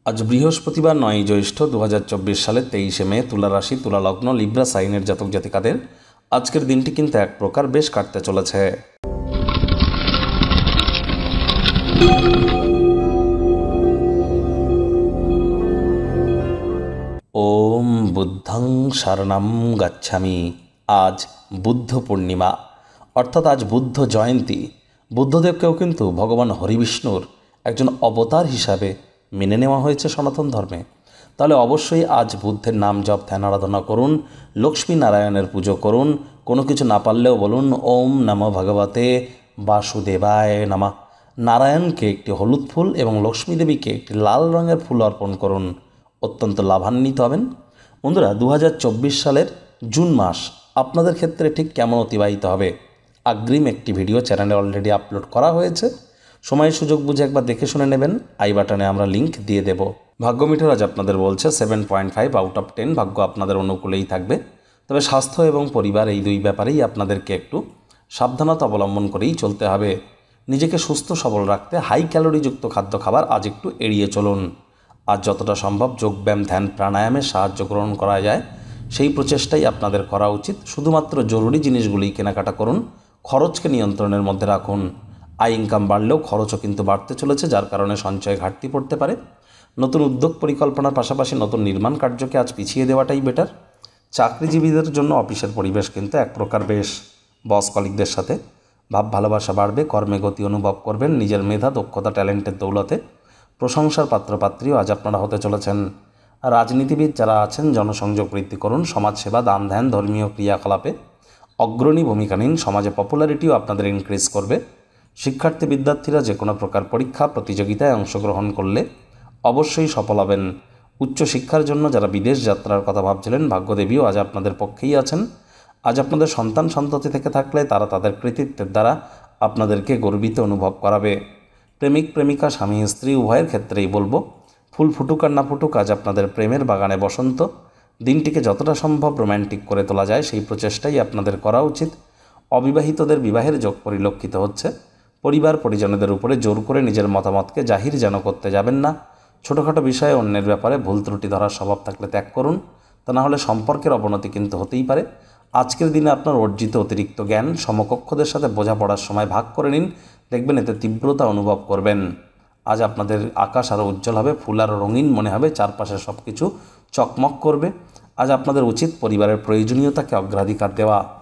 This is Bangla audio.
আজ বৃহস্পতিবার 9 জ্যৈষ্ঠ 2024 সালের 23 মে তুলা রাশি তুলা লগ্ন লিব্রা সাইনের জাতক জাতিকাদের আজকের দিনটি কিন্তু এক প্রকার বেশ কাটতে চলেছে। ওম বুদ্ধং শরণম গচ্ছামি। আজ বুদ্ধ পূর্ণিমা, অর্থাৎ আজ বুদ্ধ জয়ন্তী। বুদ্ধদেবকেও কিন্তু ভগবান হরিবিষ্ণুর একজন অবতার হিসাবে মেনে নেওয়া হয়েছে সনাতন ধর্মে। তাহলে অবশ্যই আজ বুদ্ধের নাম জপ ধ্যান আরাধনা করুন, লক্ষ্মী নারায়ণের পুজো করুন। কোনো কিছু না পারলেও বলুন ওম নমঃ ভগবতে বাসুদেবায় নমঃ। নারায়ণকে একটি হলুদ ফুল এবং লক্ষ্মী দেবীকে একটি লাল রঙের ফুল অর্পণ করুন, অত্যন্ত লাভান্বিত হবেন। বন্ধুরা, 2024 সালের জুন মাস আপনাদের ক্ষেত্রে ঠিক কেমন অতিবাহিত হবে, অগ্রিম একটি ভিডিও চ্যানেলে অলরেডি আপলোড করা হয়েছে। সময় সুযোগ বুঝে একবার দেখে শুনে নেবেন, আই বাটনে আমরা লিঙ্ক দিয়ে দেব। ভাগ্য মিটার আজ আপনাদের বলছে 7.5 আউট অফ 10। ভাগ্য আপনাদের অনুকূলেই থাকবে, তবে স্বাস্থ্য এবং পরিবার এই দুই ব্যাপারেই আপনাদেরকে একটু সাবধানতা অবলম্বন করেই চলতে হবে। নিজেকে সুস্থ সবল রাখতে হাই ক্যালোরিযুক্ত খাদ্য খাবার আজ একটু এড়িয়ে চলুন। আজ যতটা সম্ভব যোগব্যায়াম ধ্যান প্রাণায়ামের সাহায্য গ্রহণ করা যায় সেই প্রচেষ্টাই আপনাদের করা উচিত। শুধুমাত্র জরুরি জিনিসগুলি কেনাকাটা করুন, খরচকে নিয়ন্ত্রণের মধ্যে রাখুন। আয় ইনকাম বাড়লেও খরচও কিন্তু বাড়তে চলেছে, যার কারণে সঞ্চয়ে ঘাটতি পড়তে পারে। নতুন উদ্যোগ পরিকল্পনার পাশাপাশি নতুন নির্মাণ কার্যকে আজ পিছিয়ে দেওয়াটাই বেটার। চাকরিজীবীদের জন্য অফিসের পরিবেশ কিন্তু এক প্রকার বেশ। বস কলিগদের সাথে ভাব ভালোবাসা বাড়বে, কর্মে গতি অনুভব করবেন। নিজের মেধা দক্ষতা ট্যালেন্টের দৌলতে প্রশংসার পাত্রপাত্রীও আজ আপনারা হতে চলেছেন। রাজনীতিবিদ যারা আছেন জনসংযোগ বৃদ্ধি করুন, সমাজসেবা দান ধ্যান ধর্মীয় ক্রিয়াকলাপে অগ্রণী ভূমিকা নিন। সমাজে পপুলারিটিও আপনাদের ইনক্রিজ করবে। শিক্ষার্থী বিদ্যার্থীরা যে কোনো প্রকার পরীক্ষা প্রতিযোগিতায় অংশগ্রহণ করলে অবশ্যই সফল হবেন। উচ্চশিক্ষার জন্য যারা বিদেশ যাত্রার কথা ভাবছিলেন, ভাগ্যদেবীও আজ আপনাদের পক্ষেই আছেন। আজ আপনাদের সন্তান সন্ততি থেকে থাকলে তারা তাদের কৃতিত্বের দ্বারা আপনাদেরকে গর্বিত অনুভব করাবে। প্রেমিক প্রেমিকা স্বামী স্ত্রী উভয়ের ক্ষেত্রেই বলবো, ফুল ফুটুক আর না ফুটুক, আজ আপনাদের প্রেমের বাগানে বসন্ত। দিনটিকে যতটা সম্ভব রোম্যান্টিক করে তোলা যায় সেই প্রচেষ্টাই আপনাদের করা উচিত। অবিবাহিতদের বিবাহের যোগ পরিলক্ষিত হচ্ছে। পরিবার পরিজনদের উপরে জোর করে নিজের মতামতকে জাহির যেন করতে যাবেন না। ছোটোখাটো বিষয়ে অন্যের ব্যাপারে ভুল ত্রুটি ধরার স্বভাব থাকলে ত্যাগ করুন, তা না হলে সম্পর্কের অবনতি কিন্তু হতেই পারে। আজকের দিনে আপনার অর্জিত অতিরিক্ত জ্ঞান সমকক্ষদের সাথে বোঝাপড়ার সময় ভাগ করে নিন, দেখবেন এতে তীব্রতা অনুভব করবেন। আজ আপনাদের আকাশ আরও উজ্জ্বল হবে, ফুল আরও রঙিন মনে হবে, চারপাশে সব কিছু চকমক করবে। আজ আপনাদের উচিত পরিবারের প্রয়োজনীয়তাকে অগ্রাধিকার দেওয়া।